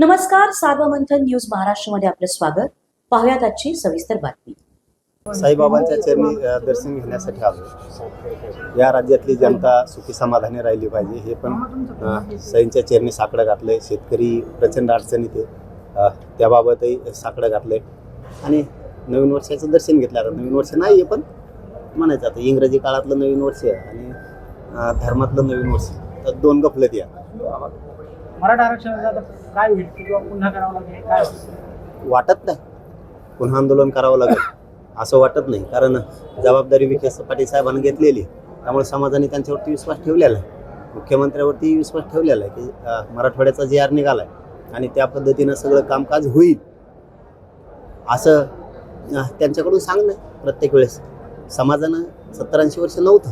नमस्कार, सार्वमंथन न्यूज महाराष्ट्रमध्ये आपलं स्वागत. पाहुयात आजची सविस्तर बातमी. साईबाबांच्या चरणी दर्शन घेण्यासाठी आलो. या राज्यातली जनता सुखी समाधानी राहिली पाहिजे हे पण साईंच्या चरणी साकडं घातलंय. शेतकरी प्रचंड अडचणीत आहे, त्याबाबतही साकडं घातलंय आणि नवीन वर्षाचं दर्शन घेतलं. आता नवीन वर्ष नाही आहे पण म्हणायचं आता इंग्रजी काळातलं नवीन वर्ष आणि धर्मातलं नवीन वर्ष, तर दोन गफलत या. मराठा आरक्षणाचं काय होईल किंवा पुन्हा करावं लागेल काय वाटत नाही पुन्हा आंदोलन करावं लागेल असं वाटत नाही, कारण जबाबदारी विखे पाटील साहेबांनी घेतलेली, त्यामुळे समाजाने त्यांच्यावरती विश्वास ठेवलेला आहे. मुख्यमंत्र्यावरती विश्वास ठेवलेला आहे की मराठवाड्याचा JR निघाला आहे आणि त्या पद्धतीनं सगळं कामकाज होईल असं त्यांच्याकडून सांगणं प्रत्येक वेळेस. समाजानं 70-80 वर्ष नव्हतं,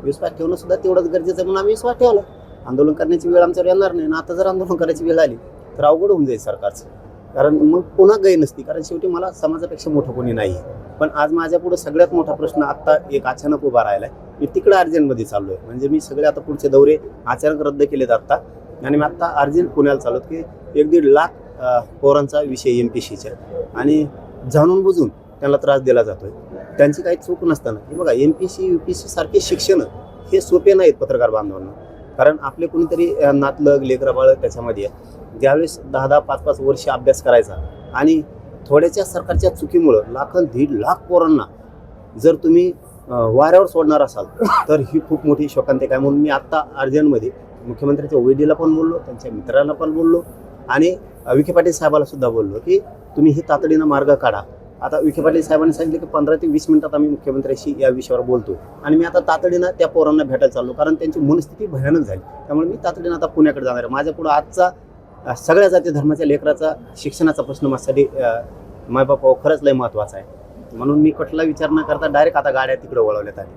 विश्वास ठेवणं सुद्धा तेवढंच गरजेचं आहे म्हणून आम्ही विश्वास ठेवला. आंदोलन करण्याची वेळ आमच्यावर येणार नाही ना. आता जर आंदोलन करायची वेळ आली तर अवघड होऊन जाईल सरकारचं, कारण मग पुन्हा गै नसती, कारण शेवटी मला समाजापेक्षा मोठं कोणी नाही आहे. पण आज माझ्यापुढं सगळ्यात मोठा प्रश्न आत्ता एक अचानक उभा राहिला आहे. मी तिकडे अर्जंटमध्ये चाललो आहे, म्हणजे मी सगळे आता पुढचे दौरे अचानक रद्द केलेत आत्ता, आणि मी आत्ता अर्जंट पुण्याला चालवत की 1-1.5 लाख पोरांचा विषय MPSCच्या आणि जाणून बुजून त्यांना त्रास दिला जातोय. त्यांची काही चूक नसताना की बघा MPSC UPSC सारखे शिक्षण हे सोपे नाहीत पत्रकार बांधवांना, कारण आपले कोणीतरी नातलग लेकरबाळ त्याच्यामध्ये ज्यावेळेस 10-10, 5-5 वर्ष अभ्यास करायचा आणि थोड्याच्या सरकारच्या चुकीमुळं 1.5 लाख पोरांना जर तुम्ही वाऱ्यावर सोडणार असाल तर ही खूप मोठी शोकांतिका आहे. म्हणून मी आत्ता अर्जंटमध्ये मुख्यमंत्र्यांच्या OED पण बोललो, त्यांच्या मित्रांना पण बोललो आणि विखे पाटील साहेबाला सुद्धा बोललो की तुम्ही ही तातडीनं मार्ग काढा. आता विखे पाटील साहेबांनी सांगितलं की 15 ते 20 मिनिटात आम्ही मुख्यमंत्र्यांशी या विषयावर बोलतो आणि मी आता तातडीनं त्या पोरांना भेटायला चाललो, कारण त्यांची मनस्थिती भयानक झाली. त्यामुळे मी तातडीनं आता पुण्याकडे जाणार आहे. माझ्यापुढं आजचा सगळ्या जाती धर्माच्या लेकराचा शिक्षणाचा प्रश्न माझ्यासाठी मायबापावर खरंच लय महत्त्वाचा आहे. म्हणून मी कुठला विचार न करता डायरेक्ट आता गाड्या तिकडे वळवल्यात आहे.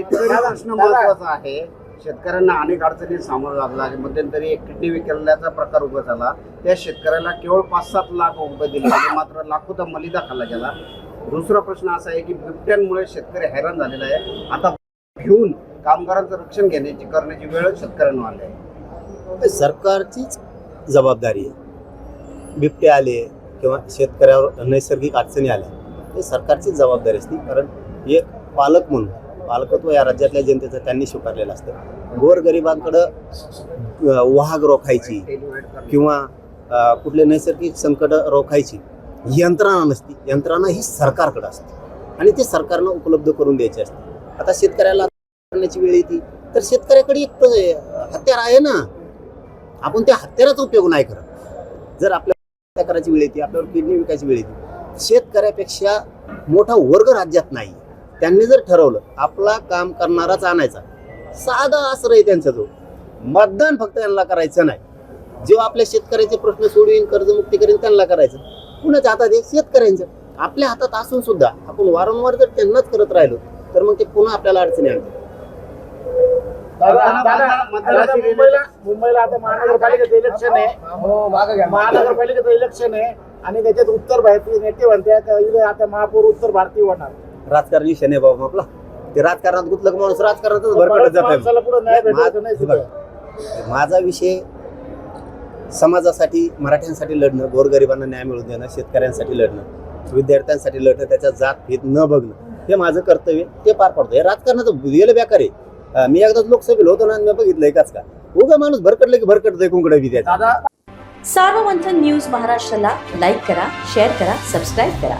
प्रश्न महत्वाचा आहे. शेतकऱ्यांना अनेक अडचणी सामोरं जावं लागले. मध्यंतरी एक किडनी विकल्याचा प्रकार उभा झाला, त्या शेतकऱ्याला केवळ 5-7 लाख रुपये दिले गेले, मात्र लाखोचा मलिदा खाल्ला गेला. दुसरा प्रश्न असा आहे की बिबट्यांमुळे शेतकरी हैराण झालेला आहे. आता घेऊन कामगारांचं रक्षण करण्याची वेळ शेतकऱ्यांना आली आहे. सरकारचीच जबाबदारी आहे. बिबटे आले किंवा शेतकऱ्यावर नैसर्गिक अडचणी आल्या, हे सरकारचीच जबाबदारी असते, कारण एक पालक म्हणून पालकत्व या राज्यातल्या जनतेचं त्यांनी स्वीकारलेलं असतं. गोरगरिबांकडं वाहक रोखायची किंवा कुठले नैसर्गिक संकट रोखायची यंत्रणा नसती, यंत्रणा ही सरकारकडे असते आणि ते सरकारनं उपलब्ध करून द्यायची असते. आता शेतकऱ्याला करण्याची वेळ येते तर शेतकऱ्याकडे एक हत्यार आहे ना, आपण त्या हत्याराचा उपयोग नाही करत. जर आपल्याला करायची वेळ येते, आपल्यावर किडनी विकायची वेळ येते, शेतकऱ्यापेक्षा मोठा वर्ग राज्यात नाही. त्यांनी जर ठरवलं आपला काम करणाराच आणायचा, साधा आश्रय त्यांचा, जो मतदान फक्त त्यांना करायचं नाही, जेव्हा आपल्या शेतकऱ्याचे प्रश्न सोडवीन कर्जमुक्ती करीन त्यांना करायचं. कुणाच्या हातात आहे? शेतकऱ्यांचं. आपल्या हातात असून सुद्धा आपण वारंवार जर त्यांनाच करत राहिलो तर मग ते पुन्हा आपल्याला अडचणी आणतात. मुंबईला आता महानगरपालिकेचं इलेक्शन आहे, महानगरपालिकेचं इलेक्शन आहे आणि त्याच्यात उत्तर भारतीय नेते म्हणतात आता महापौर उत्तर भारतीय होणार. राजकारण विषय नाही बाबा आपला, ते राजकारणात गुतलं की माणूस राजकारणातच भरकटत जात. माझा विषय समाजासाठी, मराठ्यांसाठी लढणं, गोरगरिबांना न्याय मिळवून देणं, शेतकऱ्यांसाठी लढणं, विद्यार्थ्यांसाठी लढणं, त्याच्या जात भेद न बघणं, हे माझं कर्तव्य, ते पार पडतं. हे राजकारणाचं गेलं बेकार आहे. मी एकदाच लोकसभेला होतो ना, मी बघितलंय काच का उगा माणूस भरकटलं की भरकटतंय कुंकडे विद्यार्थी. सार्वमंथन न्यूज महाराष्ट्राला लाईक करा, शेअर करा, सबस्क्राईब करा.